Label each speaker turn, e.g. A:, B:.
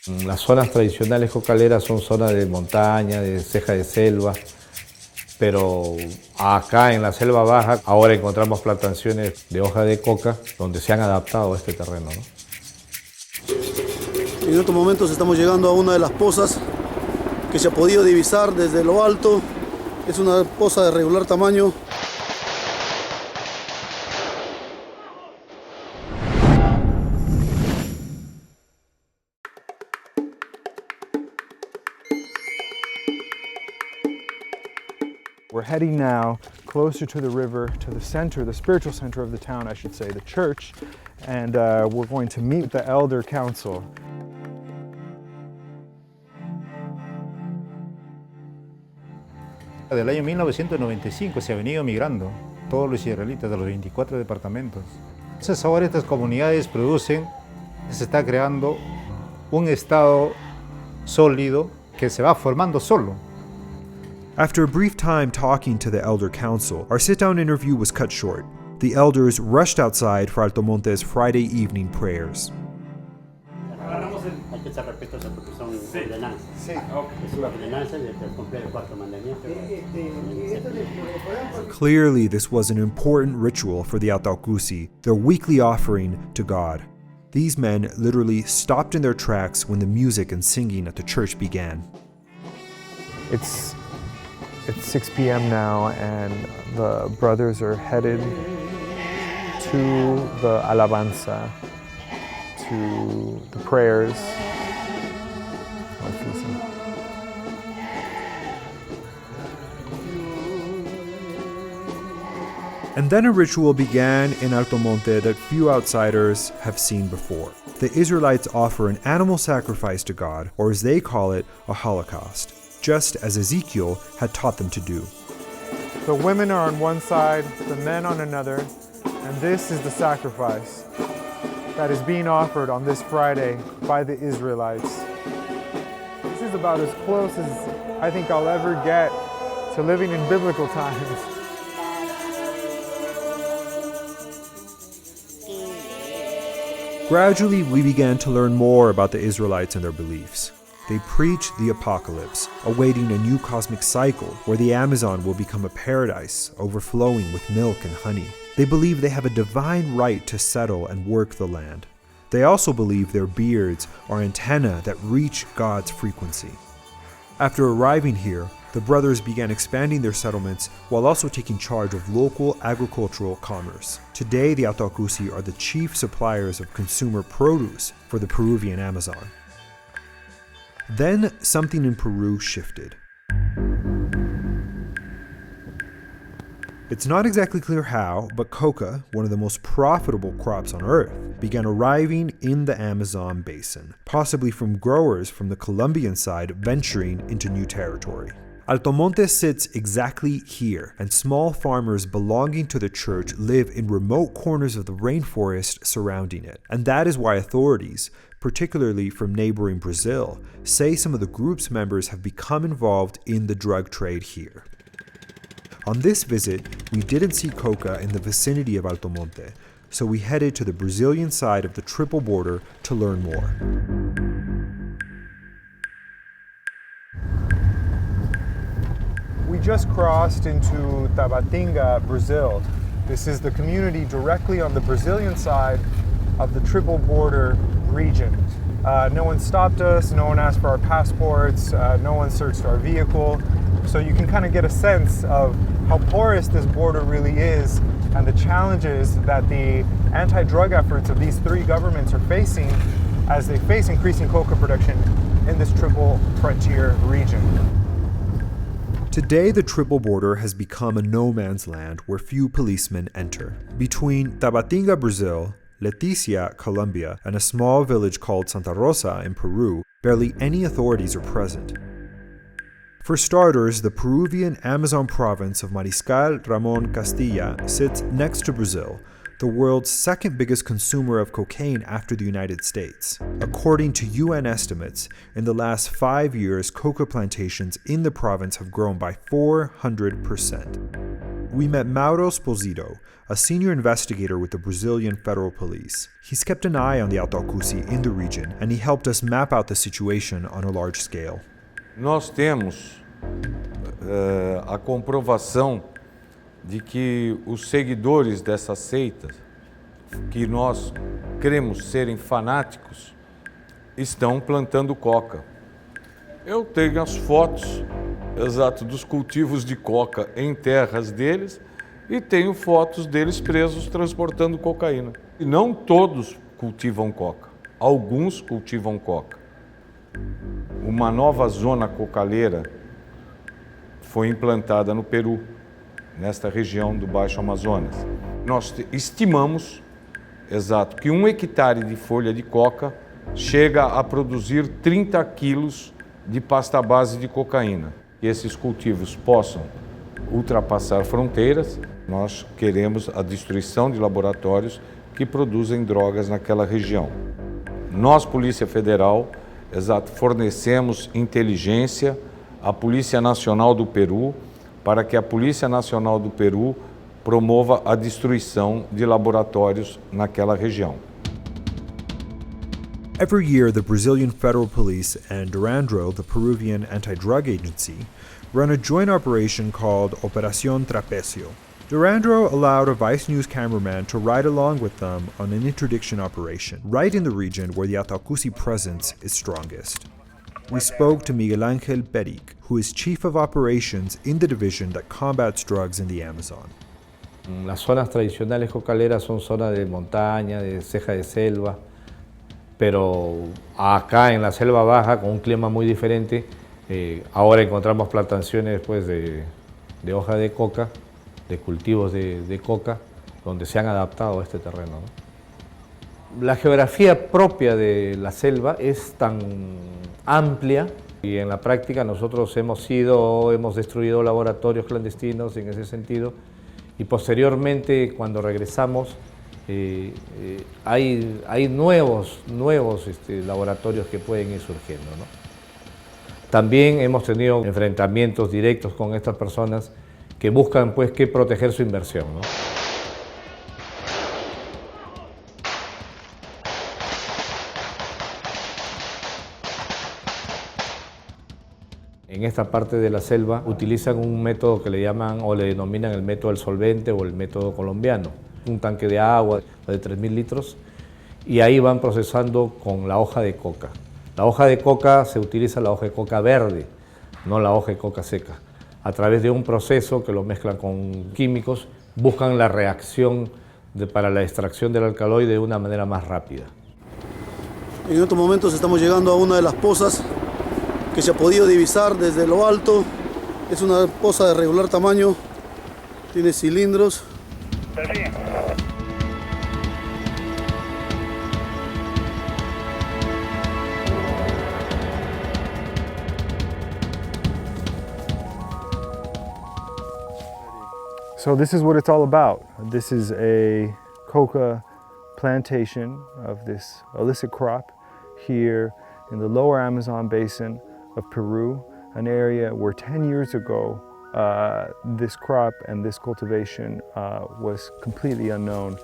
A: Las zonas tradicionales cocaleras son zonas de montaña, de ceja de selva, pero acá en la selva baja ahora encontramos plantaciones de hoja de coca donde se han adaptado a este terreno, ¿no?
B: En estos momentos estamos llegando a una de las pozas que se ha podido divisar desde lo alto. Es una poza de regular tamaño.
C: We're heading now closer to the river, to the center, the spiritual center of the town, I should say, the church, and we're going to meet the elder council.
D: Del año 1995 se ha venido migrando todos los israelitas de los 24 departamentos. Entonces ahora estas comunidades producen, se está creando un estado sólido que se va formando solo.
E: After a brief time talking to the elder council, our sit-down interview was cut short. The elders rushed outside for Altomonte's Friday evening prayers. Clearly, this was an important ritual for the Altocusi, their weekly offering to God. These men literally stopped in their tracks when the music and singing at the church began.
C: It's 6 p.m. now, and the brothers are headed to the alabanza, to the prayers. Let's listen.
E: And then a ritual began in Altomonte that few outsiders have seen before. The Israelites offer an animal sacrifice to God, or as they call it, a holocaust, just as Ezekiel had taught them to do.
C: The women are on one side, the men on another, and this is the sacrifice that is being offered on this Friday by the Israelites. This is about as close as I think I'll ever get to living in biblical times.
E: Gradually, we began to learn more about the Israelites and their beliefs. They preach the apocalypse, awaiting a new cosmic cycle where the Amazon will become a paradise, overflowing with milk and honey. They believe they have a divine right to settle and work the land. They also believe their beards are antennae that reach God's frequency. After arriving here, the brothers began expanding their settlements while also taking charge of local agricultural commerce. Today, the Altocusi are the chief suppliers of consumer produce for the Peruvian Amazon. Then something in Peru shifted. It's not exactly clear how, but coca, one of the most profitable crops on earth, began arriving in the Amazon basin, possibly from growers from the Colombian side venturing into new territory. Altomonte sits exactly here, and small farmers belonging to the church live in remote corners of the rainforest surrounding it. And that is why authorities, particularly from neighboring Brazil, say some of the group's members have become involved in the drug trade here. On this visit, we didn't see coca in the vicinity of Altomonte, so we headed to the Brazilian side of the triple border to learn more.
C: We just crossed into Tabatinga, Brazil. This is the community directly on the Brazilian side of the triple border region. No one stopped us, no one asked for our passports, no one searched our vehicle. So you can kind of get a sense of how porous this border really is and the challenges that the anti-drug efforts of these three governments are facing as they face increasing coca production in this triple frontier region.
E: Today, the triple border has become a no-man's land where few policemen enter. Between Tabatinga, Brazil, Leticia, Colombia, and a small village called Santa Rosa in Peru, barely any authorities are present. For starters, the Peruvian Amazon province of Mariscal Ramon Castilla sits next to Brazil, the world's second biggest consumer of cocaine after the United States. According to UN estimates, in the last 5 years, coca plantations in the province have grown by 400%. We met Mauro Sposito, a senior investigator with the Brazilian Federal Police. He's kept an eye on the Ataucusi in the region, and he helped us map out the situation on a large scale.
F: Nós temos a comprovação de que os seguidores dessas seitas, que nós cremos serem fanáticos, estão plantando coca. Eu tenho as fotos, exato, dos cultivos de coca em terras deles e tenho fotos deles presos transportando cocaína. E não todos cultivam coca, alguns cultivam coca. Uma nova zona cocaleira foi implantada no Peru, nesta região do Baixo Amazonas. Nós estimamos, exato, que 1 hectare de folha de coca chega a produzir 30 quilos de pasta base de cocaína. Que esses cultivos possam ultrapassar fronteiras, nós queremos a destruição de laboratórios que produzem drogas naquela região. Nós, Polícia Federal, exato, fornecemos inteligência à Polícia Nacional do Peru para que a Polícia Nacional do Peru promova a destruição de laboratórios naquela região.
E: Every year, the Brazilian Federal Police and Durandro, the Peruvian anti-drug agency, run a joint operation called Operación Trapecio. Durandro allowed a Vice News cameraman to ride along with them on an interdiction operation, right in the region where the Ataucusi presence is strongest. We spoke to Miguel Ángel Peric, who is Chief of Operations in the division that combats drugs in the Amazon.
A: Las zonas tradicionales cocaleras son zonas de montaña, de ceja de selva, pero acá en la selva baja, con un clima muy diferente, ahora encontramos plantaciones pues, de hoja de coca, de cultivos de coca, donde se han adaptado a este terreno, ¿no? La geografía propia de la selva es tan amplia y en la práctica nosotros hemos destruido laboratorios clandestinos en ese sentido y posteriormente cuando regresamos hay nuevos laboratorios que pueden ir surgiendo, ¿no? También hemos tenido enfrentamientos directos con estas personas que buscan pues que proteger su inversión, ¿no? En esta parte de la selva utilizan un método que le llaman o le denominan el método del solvente o el método colombiano. Un tanque de agua de 3.000 litros y ahí van procesando con la hoja de coca. La hoja de coca se utiliza la hoja de coca verde, no la hoja de coca seca. A través de un proceso que lo mezclan con químicos, buscan la reacción para la extracción del alcaloide de una manera más rápida.
B: En estos momentos estamos llegando a una de las pozas que se ha podido divisar desde lo alto. Es una poza de regular tamaño, tiene cilindros.
C: So this is what it's all about. This is a coca plantation of this illicit crop here in the lower Amazon basin of Peru, an area where 10 years ago this crop and this cultivation was completely unknown.